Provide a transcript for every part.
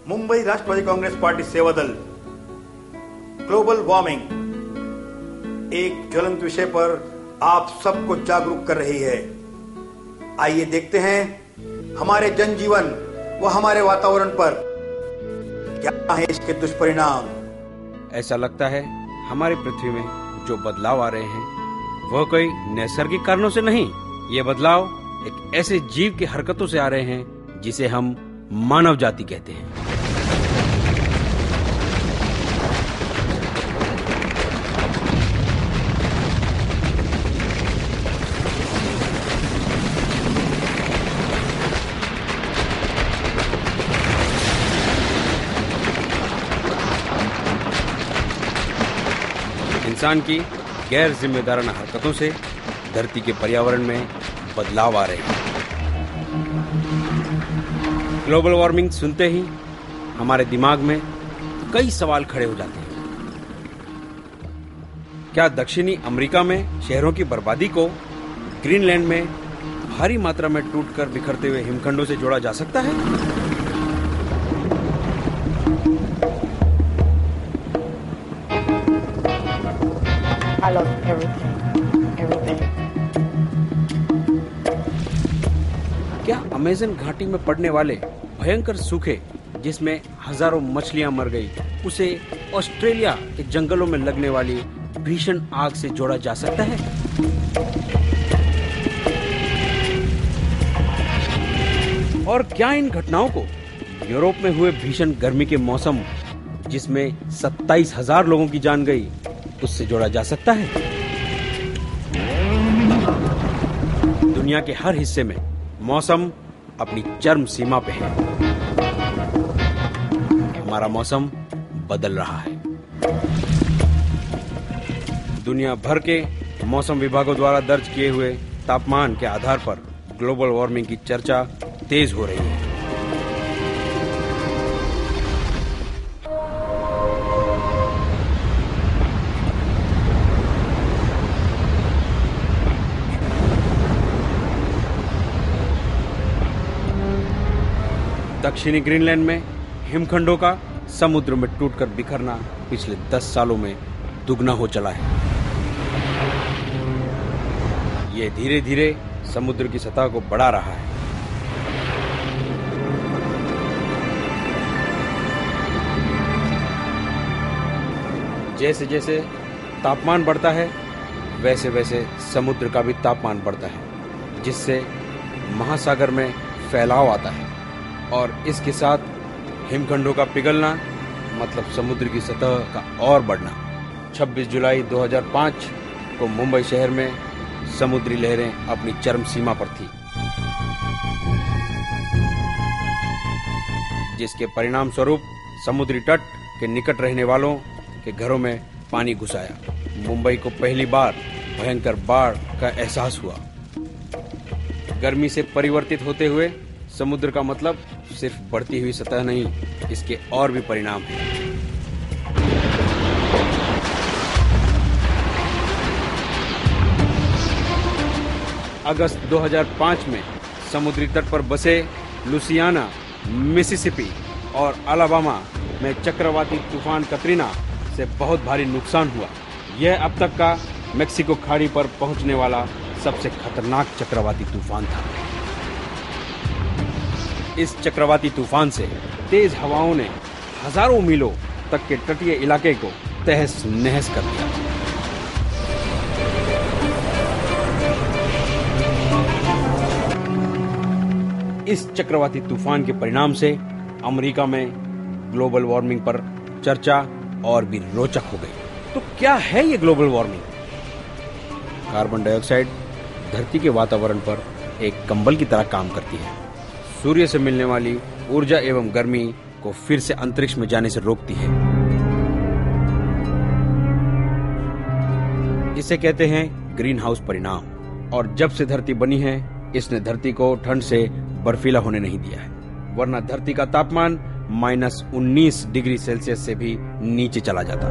मुंबई राष्ट्रवादी Congress party सेवा दल global warming एक ज्वलंत विषय पर आप सबको जागरूक कर रही है। आइए देखते हैं हमारे जनजीवन व हमारे वातावरण पर क्या है इसके दुष्परिणाम। ऐसा लगता है हमारी पृथ्वी में जो बदलाव आ रहे हैं वह कोई नैसर्गिक कारणों से नहीं, ये बदलाव एक ऐसे जीव की हरकतों से आ रहे हैं जिसे हम मानव जाति कहते हैं। इंसान की गैर जिम्मेदाराना हरकतों से धरती के पर्यावरण में बदलाव आ रहे हैं। ग्लोबल वार्मिंग सुनते ही हमारे दिमाग में कई सवाल खड़े हो जाते हैं। क्या दक्षिणी अमेरिका में शहरों की बर्बादी को ग्रीनलैंड में भारी मात्रा में टूटकर बिखरते हुए हिमखंडों से जोड़ा जा सकता है? I love everything. क्या अमेज़न घाटी में पड़ने वाले भयंकर सूखे जिसमें हजारों मछलियां मर गई, उसे ऑस्ट्रेलिया के जंगलों में लगने वाली भीषण आग से जोड़ा जा सकता है? और क्या इन घटनाओं को यूरोप में हुए भीषण गर्मी के मौसम जिसमें 27,000 लोगों की जान गई उससे जोड़ा जा सकता है? दुनिया के हर हिस्से में मौसम अपनी चरम सीमा पे है। हमारा मौसम बदल रहा है। दुनिया भर के मौसम विभागों द्वारा दर्ज किए हुए तापमान के आधार पर ग्लोबल वार्मिंग की चर्चा तेज हो रही है। दक्षिणी ग्रीनलैंड में हिमखंडों का समुद्र में टूटकर बिखरना पिछले 10 सालों में दुगना हो चला है। ये धीरे धीरे समुद्र की सतह को बढ़ा रहा है। जैसे जैसे तापमान बढ़ता है वैसे वैसे समुद्र का भी तापमान बढ़ता है, जिससे महासागर में फैलाव आता है और इसके साथ हिमखंडों का पिघलना मतलब समुद्र की सतह का और बढ़ना। 26 जुलाई 2005 को मुंबई शहर में समुद्री लहरें अपनी चरम सीमा पर थी, जिसके परिणाम स्वरूप समुद्री तट के निकट रहने वालों के घरों में पानी घुस आया। मुंबई को पहली बार भयंकर बाढ़ का एहसास हुआ। गर्मी से परिवर्तित होते हुए समुद्र का मतलब सिर्फ बढ़ती हुई सतह नहीं, इसके और भी परिणाम हैं। अगस्त 2005 में समुद्री तट पर बसे लुसियाना, मिसिसिपी और अलाबामा में चक्रवाती तूफान कतरीना से बहुत भारी नुकसान हुआ। यह अब तक का मेक्सिको खाड़ी पर पहुंचने वाला सबसे खतरनाक चक्रवाती तूफान था। इस चक्रवाती तूफान से तेज हवाओं ने हजारों मीलों तक के तटीय इलाके को तहस नहस कर दिया। इस चक्रवाती तूफान के परिणाम से अमेरिका में ग्लोबल वार्मिंग पर चर्चा और भी रोचक हो गई। तो क्या है ये ग्लोबल वार्मिंग? कार्बन डाइऑक्साइड धरती के वातावरण पर एक कंबल की तरह काम करती है। सूर्य से मिलने वाली ऊर्जा एवं गर्मी को फिर से अंतरिक्ष में जाने से रोकती है। इसे कहते हैं ग्रीन हाउस परिणाम। और जब से धरती बनी है इसने धरती को ठंड से बर्फीला होने नहीं दिया है, वरना धरती का तापमान -19 डिग्री सेल्सियस से भी नीचे चला जाता।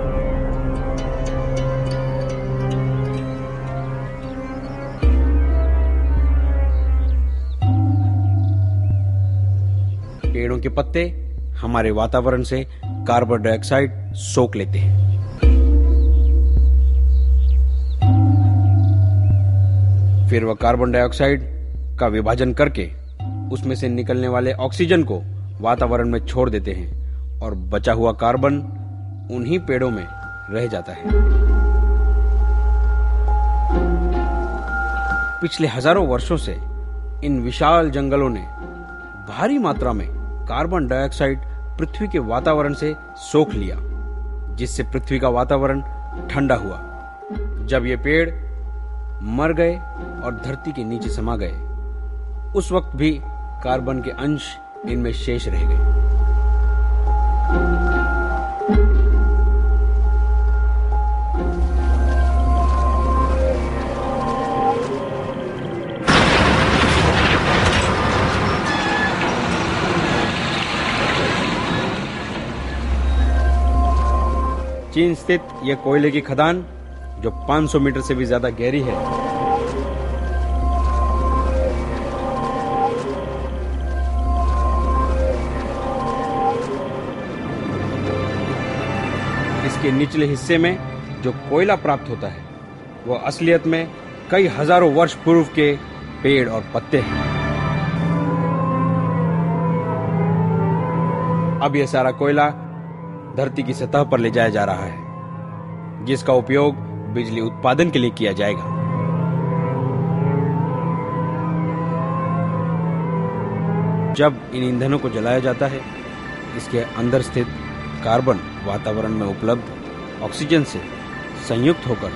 पेड़ों के पत्ते हमारे वातावरण से कार्बन डाइऑक्साइड सोख लेते हैं। फिर वह कार्बन डाइऑक्साइड का विभाजन करके उसमें से निकलने वाले ऑक्सीजन को वातावरण में छोड़ देते हैं और बचा हुआ कार्बन उन्हीं पेड़ों में रह जाता है। पिछले हजारों वर्षों से इन विशाल जंगलों ने भारी मात्रा में कार्बन डाइऑक्साइड पृथ्वी के वातावरण से सोख लिया, जिससे पृथ्वी का वातावरण ठंडा हुआ। जब ये पेड़ मर गए और धरती के नीचे समा गए, उस वक्त भी कार्बन के अंश इनमें शेष रह गए। चीन स्थित यह कोयले की खदान, जो 500 मीटर से भी ज्यादा गहरी है, इसके निचले हिस्से में जो कोयला प्राप्त होता है वह असलियत में कई हजारों वर्ष पूर्व के पेड़ और पत्ते हैं। अब यह सारा कोयला धरती की सतह पर ले जाया जा रहा है, जिसका उपयोग बिजली उत्पादन के लिए किया जाएगा। जब इन ईंधनों को जलाया जाता है, इसके अंदर स्थित कार्बन वातावरण में उपलब्ध ऑक्सीजन से संयुक्त होकर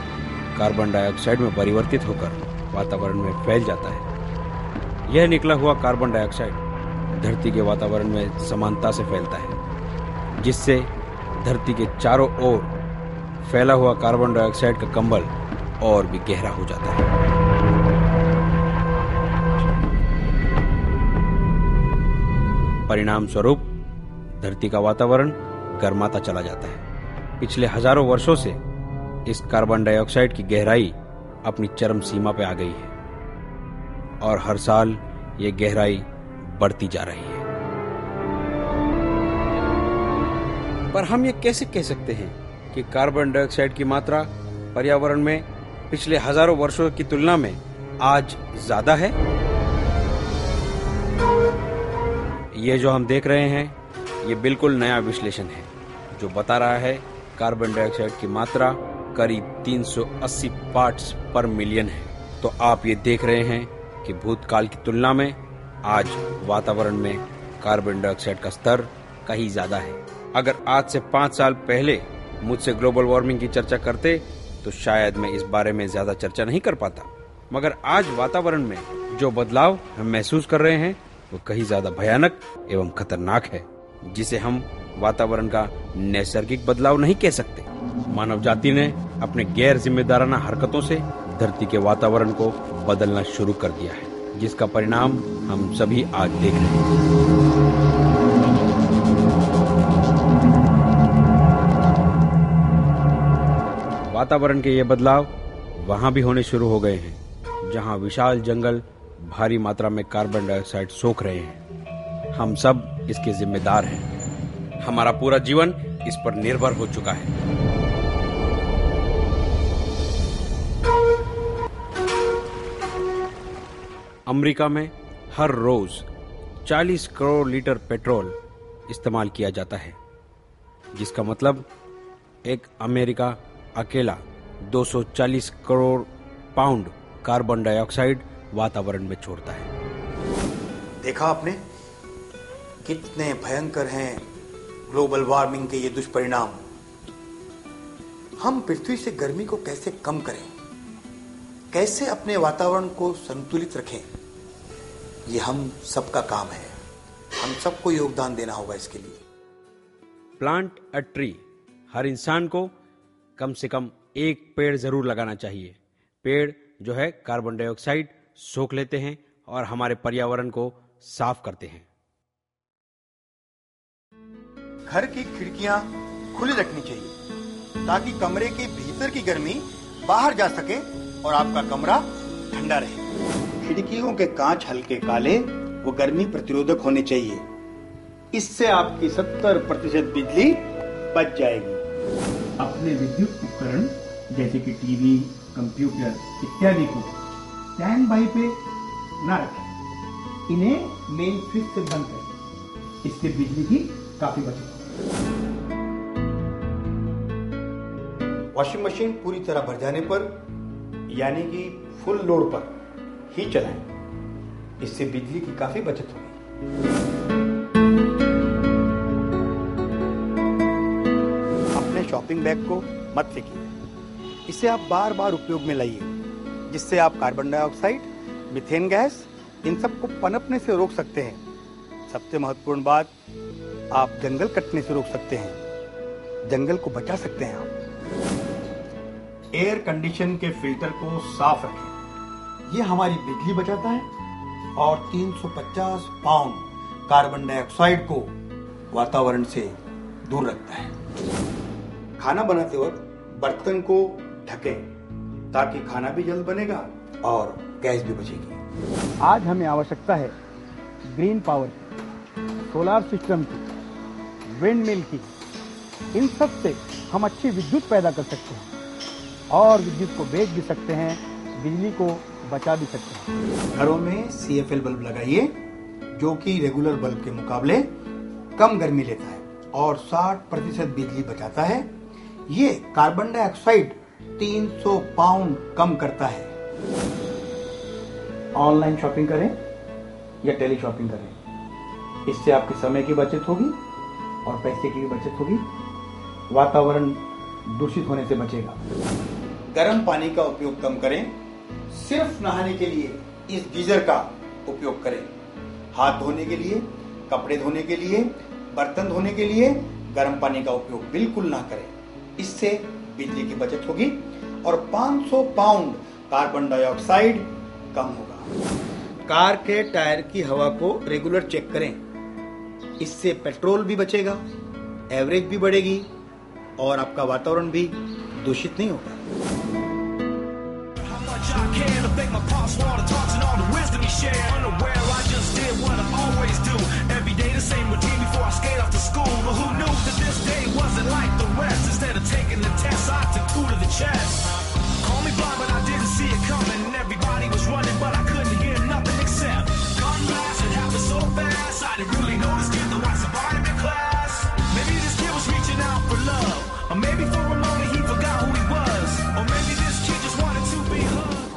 कार्बन डाइऑक्साइड में परिवर्तित होकर वातावरण में फैल जाता है। यह निकला हुआ कार्बन डाइऑक्साइड धरती के वातावरण में समानता से फैलता है, जिससे धरती के चारों ओर फैला हुआ कार्बन डाइऑक्साइड का कंबल और भी गहरा हो जाता है। परिणाम स्वरूप धरती का वातावरण गर्माता चला जाता है। पिछले हजारों वर्षों से इस कार्बन डाइऑक्साइड की गहराई अपनी चरम सीमा पे आ गई है और हर साल ये गहराई बढ़ती जा रही है। पर हम ये कैसे कह सकते हैं कि कार्बन डाइऑक्साइड की मात्रा पर्यावरण में पिछले हजारों वर्षों की तुलना में आज ज्यादा है? ये जो हम देख रहे हैं, ये बिल्कुल नया विश्लेषण है जो बता रहा है कार्बन डाइऑक्साइड की मात्रा करीब 380 पार्ट्स पर मिलियन है। तो आप ये देख रहे हैं कि भूतकाल की तुलना में आज वातावरण में कार्बन डाइऑक्साइड का स्तर कहीं ज्यादा है। अगर आज से 5 साल पहले मुझसे ग्लोबल वार्मिंग की चर्चा करते तो शायद मैं इस बारे में ज्यादा चर्चा नहीं कर पाता, मगर आज वातावरण में जो बदलाव हम महसूस कर रहे हैं वो कहीं ज्यादा भयानक एवं खतरनाक है, जिसे हम वातावरण का नैसर्गिक बदलाव नहीं कह सकते। मानव जाति ने अपने गैर जिम्मेदाराना हरकतों से धरती के वातावरण को बदलना शुरू कर दिया है, जिसका परिणाम हम सभी आज देख रहे हैं। वातावरण के ये बदलाव वहां भी होने शुरू हो गए हैं जहां विशाल जंगल भारी मात्रा में कार्बन डाइऑक्साइड सोख रहे हैं। हम सब इसके जिम्मेदार हैं। हमारा पूरा जीवन इस पर निर्भर हो चुका है। अमेरिका में हर रोज 40 करोड़ लीटर पेट्रोल इस्तेमाल किया जाता है, जिसका मतलब एक अमेरिका अकेला 240 करोड़ पाउंड कार्बन डाइऑक्साइड वातावरण में छोड़ता है। देखा आपने कितने भयंकर हैं ग्लोबल वार्मिंग के ये दुष्परिणाम। हम पृथ्वी से गर्मी को कैसे कम करें, कैसे अपने वातावरण को संतुलित रखें, ये हम सबका काम है। हम सबको योगदान देना होगा इसके लिए। प्लांट अ ट्री, हर इंसान को कम से कम एक पेड़ जरूर लगाना चाहिए। पेड़ जो है कार्बन डाइऑक्साइड सोख लेते हैं और हमारे पर्यावरण को साफ करते हैं। घर की खिड़कियां खुली रखनी चाहिए ताकि कमरे के भीतर की गर्मी बाहर जा सके और आपका कमरा ठंडा रहे। खिड़कियों के कांच हल्के काले व गर्मी प्रतिरोधक होने चाहिए। इससे आपकी 70% बिजली बच जाएगी। अपने विद्युत उपकरण जैसे कि टीवी, कंप्यूटर इत्यादि को स्टैंड बाई पे ना रखें, इन्हें मेन स्विच से बंद करें। इससे बिजली की काफी बचत होगी। वॉशिंग मशीन पूरी तरह भर जाने पर यानी कि फुल लोड पर ही चलाएं, इससे बिजली की काफी बचत होगी। अपने शॉपिंग बैग को मत फेंकिए, इसे आप बार बार उपयोग में लाइए, जिससे आप carbon dioxide, methane gas in सबको पनपने से रोक सकते हैं। सबसे महत्वपूर्ण बात, आप जंगल कटने से रोक सकते हैं, जंगल को बचा सकते हैं आप। एयर कंडीशन के फिल्टर को साफ रखें, ये हमारी बिजली बचाता है और 350 पाउंड कार्बन डाइऑक्साइड को वातावरण से दूर रखता है। खाना बनाते वक्त बर्तन को ढकें, ताकि खाना भी जल्द बनेगा और गैस भी बचेगी। आज हमें आवश्यकता है ग्रीन पावर की, सोलार सिस्टम की, विंड मिल की। इन सब से हम अच्छी विद्युत पैदा कर सकते हैं और विद्युत को बेच भी सकते हैं, बिजली को बचा भी सकते हैं। घरों में CFL बल्ब लगाइए, जो कि रेगुलर बल्ब के मुकाबले कम गर्मी लेता है और 60% बिजली बचाता है। ये कार्बन डाइऑक्साइड 300 पाउंड कम करता है। ऑनलाइन शॉपिंग करें या टेली शॉपिंग करें, इससे आपके समय की बचत होगी और पैसे की भी बचत होगी। वातावरण दूषित होने से बचेगा। गर्म पानी का उपयोग कम करें, सिर्फ नहाने के लिए इस गीजर का उपयोग करें। हाथ धोने के लिए, कपड़े धोने के लिए, बर्तन धोने के लिए गर्म पानी का उपयोग बिल्कुल ना करें, इससे बिजली की बचत होगी और 500 पाउंड कार्बन डाइऑक्साइड कम होगा। कार के टायर की हवा को रेगुलर चेक करें, इससे पेट्रोल भी बचेगा, एवरेज भी बढ़ेगी और आपका वातावरण भी दूषित नहीं होगा।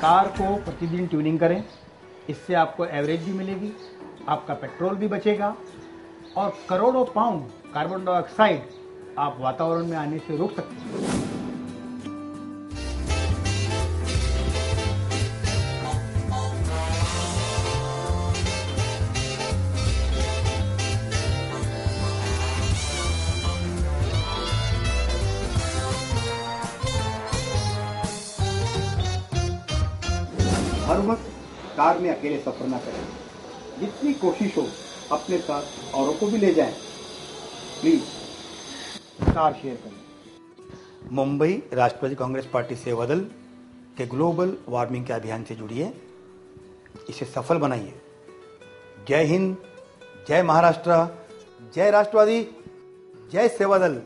कार को प्रतिदिन ट्यूनिंग करें, इससे आपको एवरेज भी मिलेगी, आपका पेट्रोल भी बचेगा और करोड़ों पाउंड कार्बन डाइऑक्साइड आप वातावरण में आने से रोक सकते हैं। हर वक्त कार में अकेले सफर ना करें, जितनी कोशिश हो अपने साथ औरों को भी ले जाएं। प्लीज कार शेयर करें। मुंबई राष्ट्रवादी कांग्रेस पार्टी सेवा दल के ग्लोबल वार्मिंग के अभियान से जुड़िए, इसे सफल बनाइए। जय हिंद, जय महाराष्ट्र, जय राष्ट्रवादी, जय सेवा दल।